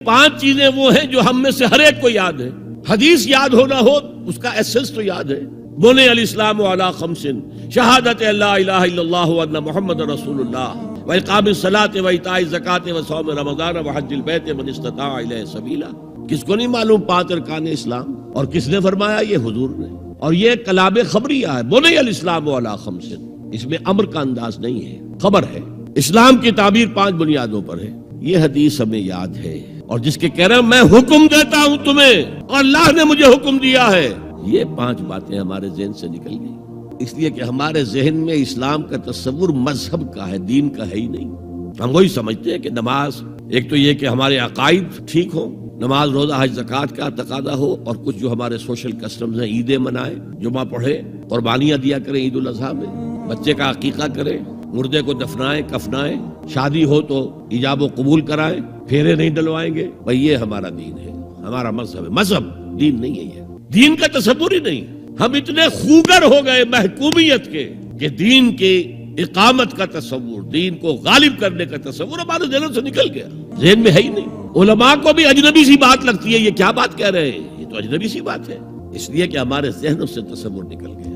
5 چیزیں وہ ہیں جو ہم میں سے ہر ایک کو یاد ہے. حدیث یاد ہونا ہو اس کا ایسنس تو یاد ہے. بنی الاسلام علی 5 شہادت اللہ الہ الا اللہ وان محمد رسول اللہ واقام الصلاۃ وایتاء الزکوٰۃ وصوم رمضان وحج البیت من استطاع الیہ سبیلا. کس کو نہیں معلوم 5 ارکان اسلام؟ اور کس نے فرمایا؟ یہ حضور نے. اور یہ کلام خبریہ ہے. بنی الاسلام علی 5. اس میں امر کا انداز نہیں ہے، خبر ہے. اسلام کی تعبیر 5 بنیادوں پر ہے. یہ حدیث ہمیں یاد ہے. اور جس کے کہہ رہے ہیں میں حکم دیتا ہوں تمہیں اور اللہ نے مجھے حکم دیا ہے، یہ 5 باتیں ہمارے ذہن سے نکل گئی. اس لیے کہ ہمارے ذہن میں اسلام کا تصور مذہب کا ہے، دین کا ہے ہی نہیں. ہم وہی سمجھتے ہیں کہ نماز، ایک تو یہ کہ ہمارے عقائد ٹھیک ہوں، نماز روزہ حج زکوٰۃ کا تقاضا ہو، اور کچھ جو ہمارے سوشل کسٹمز ہیں، عیدیں منائیں، جمعہ پڑھے، قربانیاں دیا کریں عید الاضحیٰ میں، بچے کا عقیقہ کریں، مردے کو دفنائیں کفنائیں، شادی ہو تو ایجاب و قبول کرائیں، پھیرے نہیں ڈلوائیں گے. بھئی یہ ہمارا دین ہے، ہمارا مذہب ہے. مذہب دین نہیں ہے. یہ دین کا تصور ہی نہیں. ہم اتنے خوگر ہو گئے محکومیت کے کہ دین کے اقامت کا تصور، دین کو غالب کرنے کا تصور ہمارے ذہن سے نکل گیا، ذہن میں ہے ہی نہیں. علماء کو بھی اجنبی سی بات لگتی ہے. یہ کیا بات کہہ رہے ہیں؟ یہ تو اجنبی سی بات ہے، اس لیے کہ ہمارے ذہنوں سے تصور نکل گیا.